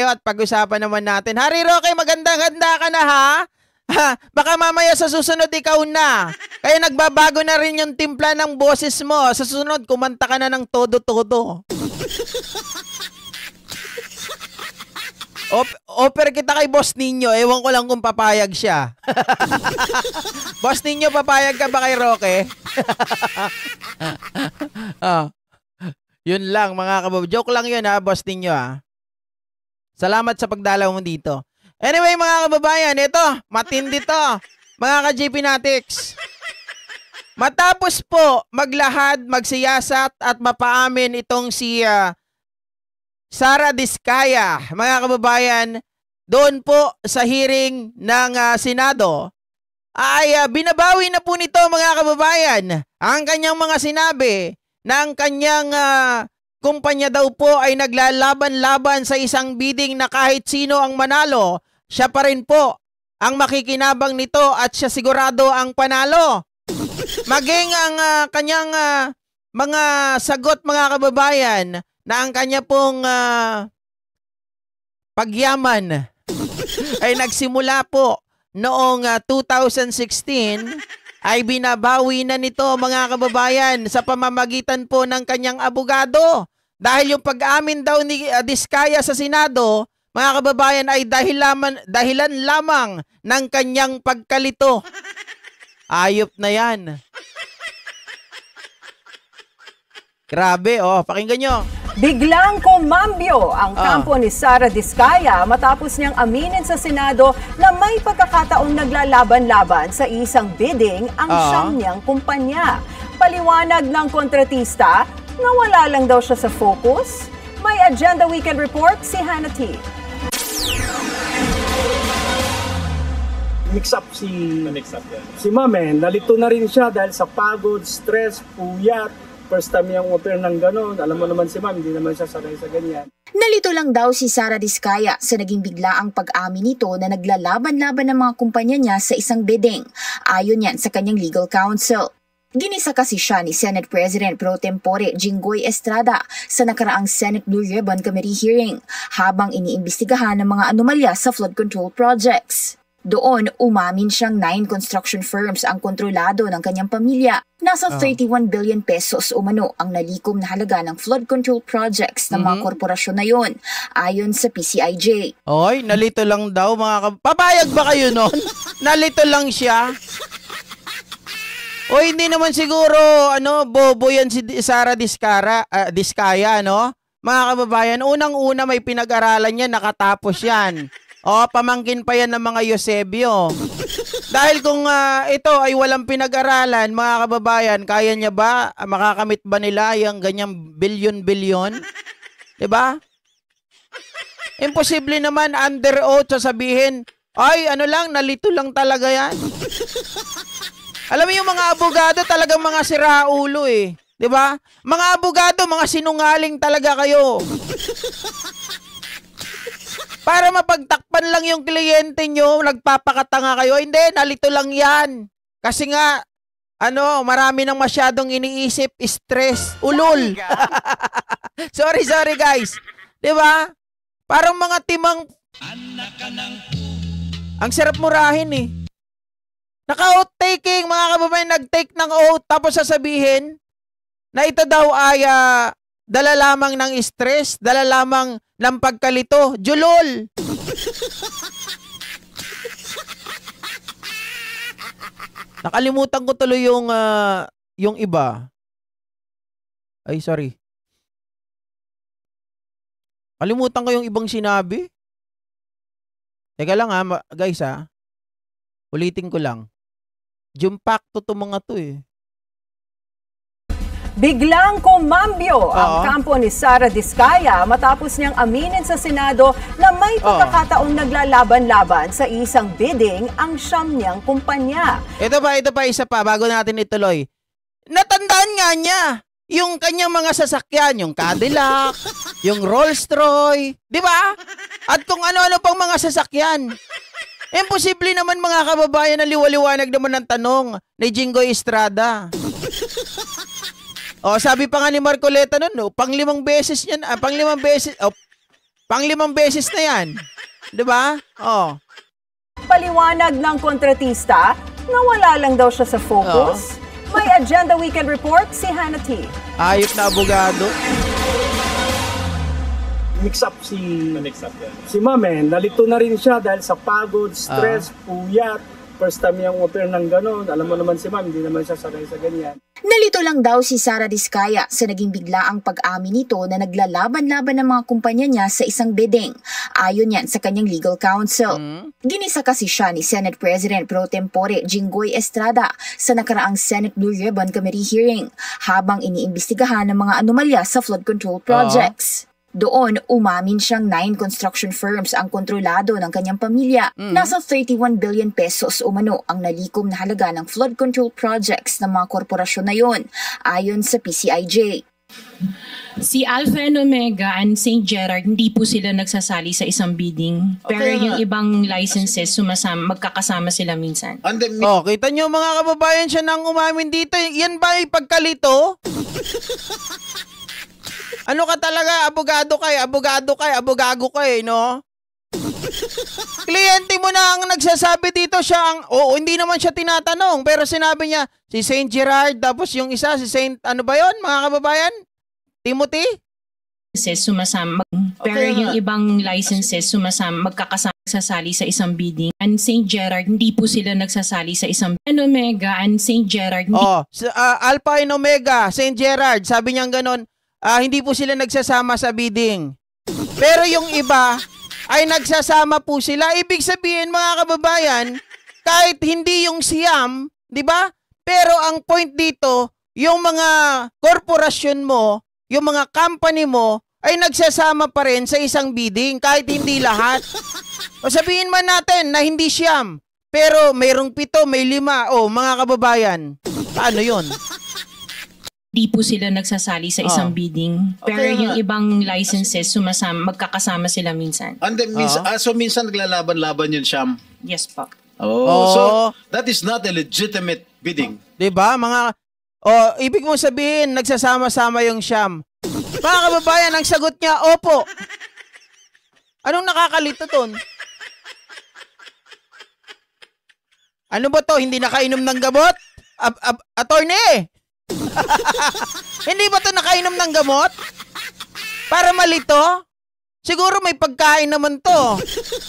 tayo at pag-usapan naman natin. Harry Roque, magandang-ganda ka na ha? Baka mamaya sa susunod ikaw na. Kaya nagbabago na rin yung timpla ng boses mo. Sa susunod, kumanta ka na ng todo-todo. Offer kita kay Boss Nino. Ewan ko lang kung papayag siya. Boss Nino, papayag ka ba kay Roque? Yun lang mga kabab. Joke lang yun ha, Boss Nino ha. Salamat sa pagdalaw mo dito. Anyway mga kababayan, ito, matindi to. Mga ka-JP Natics. Matapos po maglahad, magsiyasat at mapaamin itong si Sara Diskaya, mga kababayan, doon po sa hearing ng Senado, ay binabawi na po nito mga kababayan ang kanyang mga sinabi na ang kanyang kumpanya daw po ay naglalaban-laban sa isang bidding na kahit sino ang manalo, siya pa rin po ang makikinabang nito at siya sigurado ang panalo. Maging ang kanyang mga sagot mga kababayan na ang kanya pong pagyaman ay nagsimula po noong 2016 ay binabawi na nito mga kababayan sa pamamagitan po ng kanyang abogado. Dahil yung pag-amin daw ni Diskaya sa Senado, mga kababayan, ay dahilan lamang ng kanyang pagkalito. Ayop na yan. Grabe, pakinggan nyo. Biglang kumambyo ang kampo ni Sara Diskaya matapos niyang aminin sa Senado na may pagkakataong naglalaban-laban sa isang bidding ang siyam niyang kumpanya. Paliwanag ng kontratista, nawala lang daw siya sa focus. May Agenda Weekend Report si Hannah T. Mix up si Ma'am. Nalito na rin siya dahil sa pagod, stress, puyat. First time niyang offer ng gano'n. Alam mo naman si Ma'am, hindi naman siya sanay sa ganyan. Nalito lang daw si Sara Diskaya sa naging biglaang pag-amin nito na naglalaban-laban ng mga kumpanya niya sa isang bidding. Ayon yan sa kanyang legal counsel. Ginisa kasi siya ni Senate President Pro Tempore Jinggoy Estrada sa nakaraang Senate Blue Ribbon Committee hearing habang iniimbestigahan ng mga anomalya sa flood control projects. Doon, umamin siyang 9 construction firms ang kontrolado ng kanyang pamilya. Nasa 31 billion pesos umano ang nalikom na halaga ng flood control projects ng mga korporasyon na yon, ayon sa PCIJ. Oy, nalito lang daw mga papayag ba kayo nun? Nalito lang siya. O hindi naman siguro bobo yan si Sara Diskaya, no? Mga kababayan, unang-una may pinag-aralan yan, nakatapos yan. Pamangkin pa yan ng mga Eusebio. Dahil kung ito ay walang pinag-aralan, mga kababayan, kaya niya ba, makakamit ba nila yung ganyang bilyon-bilyon? Diba? Imposible naman under oath sasabihin, ay nalito lang talaga yan. Alam mo yung mga abogado talagang mga siraulo eh. 'Di ba? Mga abogado, mga sinungaling talaga kayo. Para mapagtakpan lang yung kliyente nyo, nagpapakatanga kayo. Hindi, nalito lang yan. Kasi nga, marami nang masyadong iniisip, stress, ulol. sorry guys. 'Di ba? Parang mga timang ang sarap murahin eh. Naka-oath taking, mga kababayan, nag-take ng oath, tapos sasabihin na ito daw ay dala lamang ng stress, dala lamang ng pagkalito. Julol! Nakalimutan ko tuloy yung iba. Ay, sorry. Kalimutan ko yung ibang sinabi. Teka lang guys ulitin ko lang. Jumpacto to mga to eh. Biglang kumambyo ang kampo ni Sara Diskaya matapos niyang aminin sa Senado na may pagkakataong naglalaban-laban sa isang bidding ang siyam niyang kumpanya. Ito pa, isa pa, bago natin ituloy. Natandaan nga niya yung kanyang mga sasakyan, yung Cadillac, yung Rolls-Royce, di ba? At kung ano-ano pang mga sasakyan. Imposible naman mga kababayan na liwaliwanag naman ng tanong ni Jinggoy Estrada. Sabi pa nga ni Marcoleta nun, pang-5 beses yan, pang-5 beses, Pang-5 beses na yan. 'Di ba? Oh. Paliwanag ng kontratista na wala lang daw siya sa focus. May Agenda Weekend Report si Hannah T. Ayop na abogado. Mix up si ma'am nalito na rin siya dahil sa pagod, stress, puyat. First time niyang offer ng gano'n. Alam mo naman si ma'am, hindi naman siya sanay sa ganyan. Nalito lang daw si Sara Diskaya sa naging biglaang pag-amin nito na naglalaban-laban ng mga kumpanya niya sa isang bidding. Ayon yan sa kanyang legal counsel. Ginisa kasi siya ni Senate President Pro Tempore Jinggoy Estrada sa nakaraang Senate Blue Ribbon Committee hearing habang iniimbestigahan ng mga anomalya sa flood control projects. Doon, umamin siyang 9 construction firms ang kontrolado ng kanyang pamilya. Nasa 31 billion pesos umano ang nalikom na halaga ng flood control projects ng mga korporasyon na yon, ayon sa PCIJ. Si Alpha and Omega and St. Gerard, hindi po sila nagsasali sa isang bidding. Pero yung ibang licenses, magkakasama sila minsan. Kita nyo mga kababayan, siya nang umamin dito. Yan ba ay pagkalito? Ano ka talaga? Abogado ka eh, no? Kliyente mo na ang nagsasabi dito siya ang, hindi naman siya tinatanong, pero sinabi niya, si St. Gerard, tapos yung isa, si St. Ano ba yon mga kababayan? Timothy? Pero yung ibang licenses, magkakasama nagsasali sa isang bidding. And St. Gerard, hindi po sila nagsasali sa isang and Omega and St. Gerard. Alpha and Omega, St. Gerard, sabi niya ganon, hindi po sila nagsasama sa bidding. Pero yung iba ay nagsasama po sila. Ibig sabihin mga kababayan, kahit hindi yung siyam, di ba? Pero ang point dito, yung mga korporasyon mo, yung mga company mo, ay nagsasama pa rin sa isang bidding kahit hindi lahat. O sabihin man natin na hindi siyam, pero mayroong 7, may 5. Mga kababayan, paano yun? Hindi po sila nagsasali sa isang bidding. Pero yung ibang licenses, magkakasama sila minsan. And then, minsan naglalaban-laban yun, Sham? Yes po. So that is not a legitimate bidding. Diba, ibig mong sabihin, nagsasama-sama yung siyam. Mga kababayan, ang sagot niya, opo. Anong nakakalito ton? Ano ba to? Hindi nakainom ng gamot? Attorney! Hindi ba to nakainom ng gamot? Para malito? Siguro may pagkain naman to.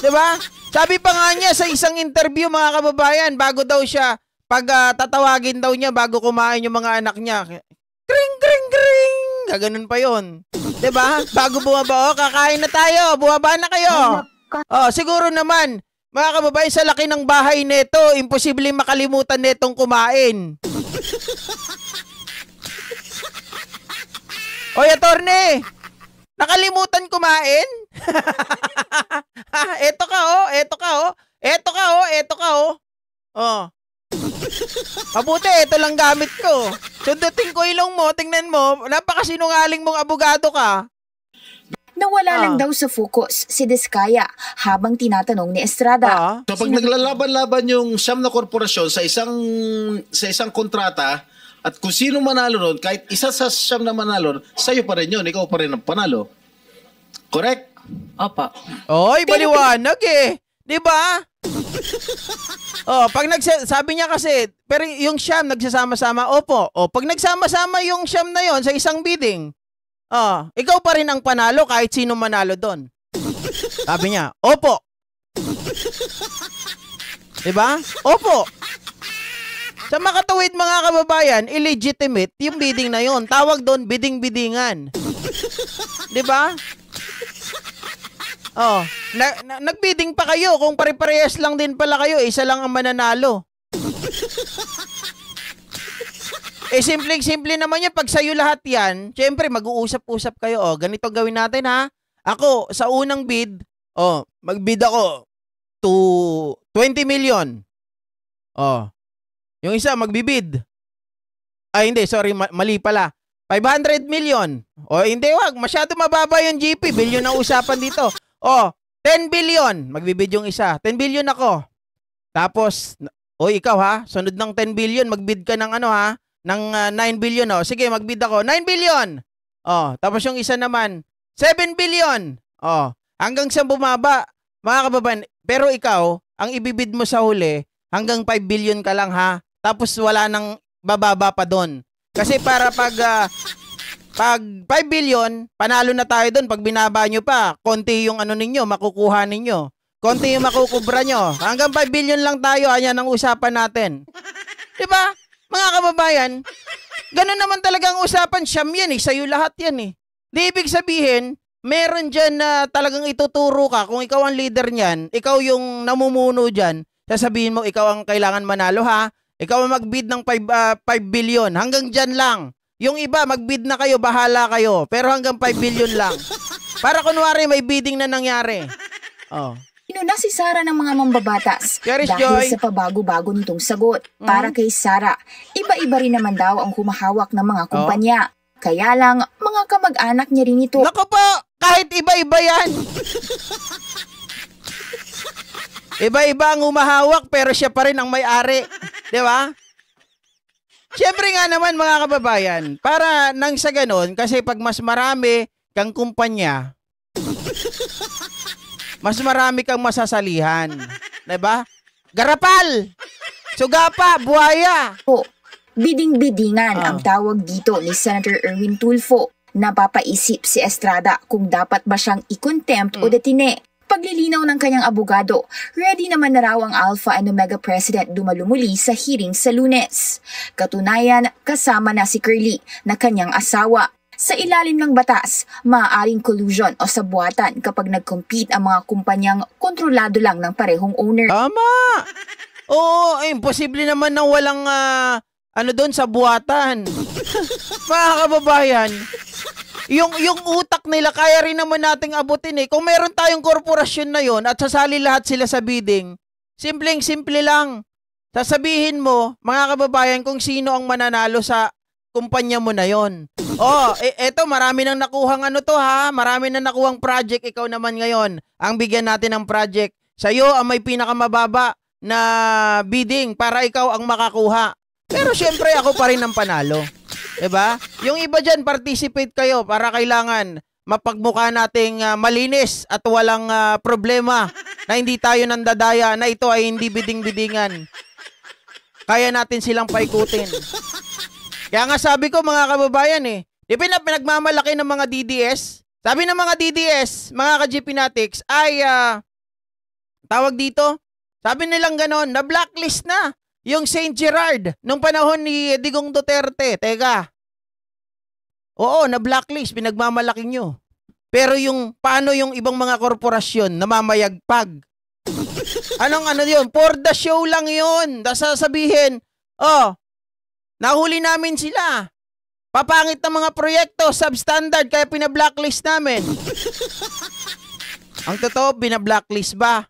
Diba? Sabi pa nga niya sa isang interview mga kababayan, bago daw siya, tatawagin daw niya bago kumain yung mga anak niya. Kring, kring, kring! Gaganon pa yun. Diba? Bago bumaba, kakain na tayo. Bumaba na kayo. Siguro naman, mga kababayan, sa laki ng bahay neto, imposible makalimutan netong kumain. Oy, attorney! Nakalimutan kumain? Eto ka. Mabuti, ito lang gamit ko. Sundutin ko ilong mo, tingnan mo, napakasinungaling mong abogado ka. Nawala lang daw sa focus si Diskaya habang tinatanong ni Estrada. So pag naglalaban-laban yung siyam na korporasyon sa isang kontrata, at kung sino manalo ron, kahit isa sa siyam na manalo, sa'yo pa rin yun, ikaw pa rin ang panalo. Correct? Opo. Oy, baliwanag eh. Di ba? Pag sabi niya kasi, pero yung siyam nagsasama-sama, opo. Pag nagsama-sama yung siyam na yon sa isang bidding, ikaw pa rin ang panalo kahit sino manalo doon. Sabi niya, opo. Diba? Opo. Sa makatuwid mga kababayan, illegitimate yung bidding na yon. Tawag doon, bidding-biddingan. Diba? Nagbidding pa kayo kung pare-parehas lang din pala kayo, isa lang ang mananalo. Simpleng-simple naman yan. Pag sa'yo lahat yan, syempre mag-uusap-usap kayo. Ganito gawin natin ha. Ako, sa unang bid, mag-bid ako to 20 million. Yung isa, magbibid. Hindi, sorry, mali pala. 500 million. Hindi, wag. Masyado mababa yung GP. Billion ang usapan dito. 10 billion. Magbibid yung isa. 10 billion ako. Tapos, ikaw ha, sunod ng 10 billion, magbid ka ng ng 9 billion. Sige, magbid ako. 9 billion. Tapos yung isa naman, 7 billion. Hanggang sa bumaba, mga kababayan. Pero ikaw, ang ibibid mo sa huli, hanggang 5 billion ka lang ha. Tapos wala nang bababa pa doon. Kasi para pag 5 billion, panalo na tayo doon. Pag binaba nyo pa, konti yung ano ninyo, makukuha ninyo. Konti yung makukubra nyo. Hanggang 5 billion lang tayo, ayan ang usapan natin. Diba? Mga kababayan, ganun naman talagang usapan. Siyam yan eh, sa'yo lahat yan eh. Di ibig sabihin, meron dyan na talagang ituturo ka. Kung ikaw ang leader niyan, ikaw yung namumuno dyan, sasabihin mo, ikaw ang kailangan manalo ha. Ikaw ang magbid ng 5 billion. Hanggang dyan lang. Yung iba, magbid na kayo, bahala kayo. Pero hanggang 5 billion lang. Para kunwari, may bidding na nangyari. Oh. Inuna si Sara ng mga mambabatas Charis dahil Joy. sa pabago-bago nitong sagot. Para kay Sara, iba-iba rin naman daw ang humahawak ng mga kumpanya. Kaya lang, mga kamag-anak niya rin ito. Naku po, kahit iba-iba yan. Iba-iba ang humahawak pero siya pa rin ang may-ari. Di ba? Siyempre nga naman mga kababayan, para nang sa ganon, kasi pag mas marami kang kumpanya, mas marami kang masasalihan. Diba? Garapal! Sugapa! Buhaya! Biding-bidingan ang tawag dito ni Senator Erwin Tulfo. Napapaisip si Estrada kung dapat ba siyang i-contempt o detine. Paglilinaw ng kanyang abogado, ready naman na raw ang Alpha and Omega President dumalumuli sa hearing sa Lunes. Katunayan, kasama na si Curly na kanyang asawa. Sa ilalim ng batas, maaaring collusion o sabuatan kapag nag-compete ang mga kumpanyang kontrolado lang ng parehong owner. Tama! Oo, imposible naman na walang doon sa buwatan. Mga kababayan, yung utak nila kaya rin naman nating abutin eh. Kung meron tayong korporasyon na yon at sasali lahat sila sa bidding, simpleng-simple lang. Sasabihin mo, mga kababayan, kung sino ang mananalo sa kumpanya mo na yon. Eto, marami nang nakuhang marami nang nakuhang project. Ikaw naman ngayon, ang bigyan natin ng project. Sa'yo ang may pinakamababa na bidding para ikaw ang makakuha. Pero syempre ako pa rin ang panalo. Diba? Yung iba dyan, participate kayo para kailangan mapagmukha nating malinis at walang problema na hindi tayo nandadaya na ito ay hindi biding-bidingan. Kaya natin silang paikutin. Kaya nga sabi ko mga kababayan di pinagmamalaki ng mga DDS. Sabi ng mga DDS, mga ka-GPnatics, ay tawag dito, sabi nilang ganon, na-blacklist na yung St. Gerard nung panahon ni Digong Duterte. Teka. Oo, na-blacklist, pinagmamalaki nyo. Pero paano yung ibang mga korporasyon na mamayagpag? Anong yun? For the show lang yun. Sasabihin, nahuli namin sila. Papangit ng mga proyekto, substandard, kaya pina-blacklist namin. Ang totoo, pina-blacklist ba?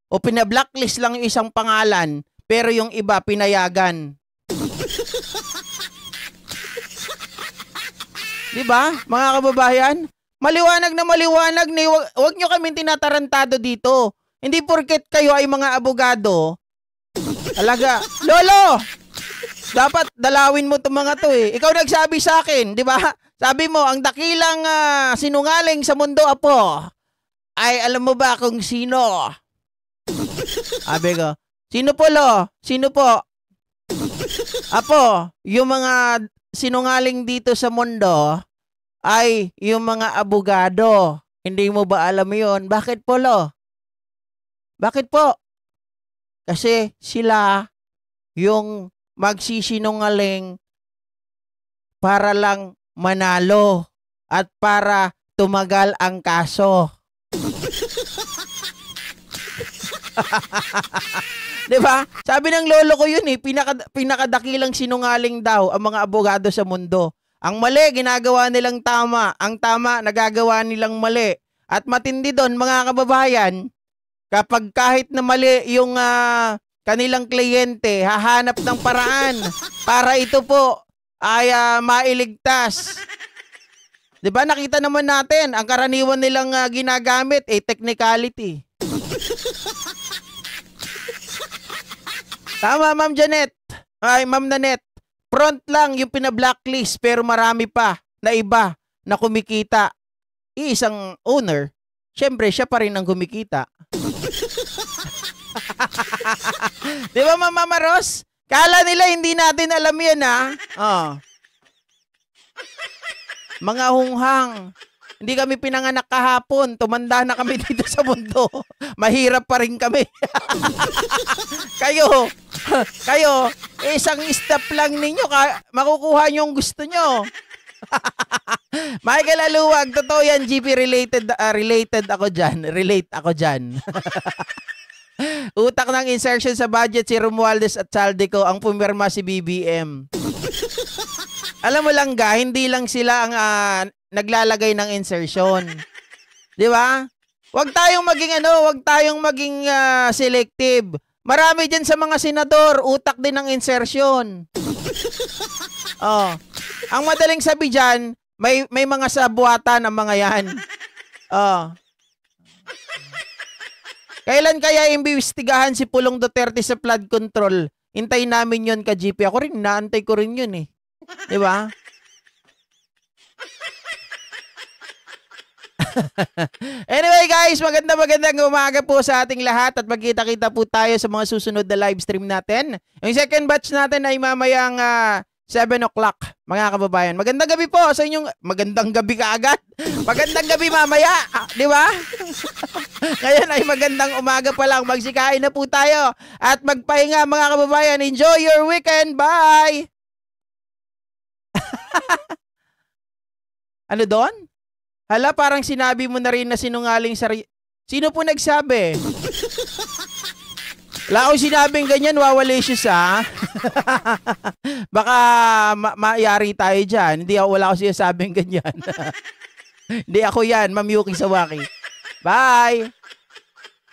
O pina-blacklist lang yung isang pangalan, pero yung iba pinayagan. Diba, mga kababayan? Maliwanag na maliwanag, huwag nyo kami tinatarantado dito. Hindi porket kayo ay mga abogado. Talaga, Lolo! Dapat dalawin mo itong mga to Ikaw nagsabi sa akin, di ba? Sabi mo, ang dakilang sinungaling sa mundo, apo, ay alam mo ba kung sino? Sabi ko, sino po, Lo? Sino po? Apo, yung mga sinungaling dito sa mundo ay yung mga abogado. Hindi mo ba alam yun? Bakit po, Lo? Bakit po? Kasi sila yung magsisinungaling para lang manalo at para tumagal ang kaso. Diba? Sabi ng lolo ko yun pinakadakilang sinungaling daw ang mga abogado sa mundo. Ang mali, ginagawa nilang tama. Ang tama, nagagawa nilang mali. At matindi doon, mga kababayan, kapag kahit na mali yung kanilang kliyente, hahanap ng paraan para ito po ay mailigtas. Diba? Nakita naman natin, ang karaniwan nilang ginagamit technicality. Tama, Ma'am Janet. Ay, Ma'am Nanette. Front lang yung pina-blacklist pero marami pa na iba na kumikita. Isang owner syempre, siya pa rin ang kumikita. Di ba, Mama Ros? Kala nila hindi natin alam yan, ha? Oh. Mga hunghang. Hindi kami pinanganak kahapon. Tumanda na kami dito sa mundo. Mahirap pa rin kami. Kayo, isang step lang ninyo, makukuha nyo yung gusto nyo. Michael Aluwag, totoo yan, GP, related ako dyan. Relate ako dyan. Utak ng insertion sa budget si Romualdez at Saldico ang pumirma si BBM. Alam mo lang ga, hindi lang sila ang naglalagay ng insertion. 'Di ba? Huwag tayong maging selective. Marami diyan sa mga senador, utak din ng insertion. Oh. Ang madaling sabi diyan, may mga sabuatan ang mga 'yan. Oh. Kailan kaya imbestigahan si Pulong Duterte sa flood control? Hintayin namin 'yon ka GP. Ako rin, naantay ko rin 'yun eh. 'Di ba? Anyway guys, magandang umaga po sa ating lahat at magkita-kita po tayo sa mga susunod na live stream natin. Yung second batch natin ay mamayang 7 o'clock, mga kababayan. Magandang gabi po sa inyong... Magandang gabi ka agad? Magandang gabi mamaya, di ba? Ngayon ay magandang umaga pa lang. Magsikain na po tayo at magpahinga, mga kababayan. Enjoy your weekend. Bye! Ano doon? Hala, parang sinabi mo na rin na sinungaling Sino po nagsabi? Wala akong sinabing ganyan, wawalicious ha. Baka mayari tayo dyan. Wala akong sinasabing ganyan. Hindi ako yan, Ma'am Yuki Sawaki. Bye!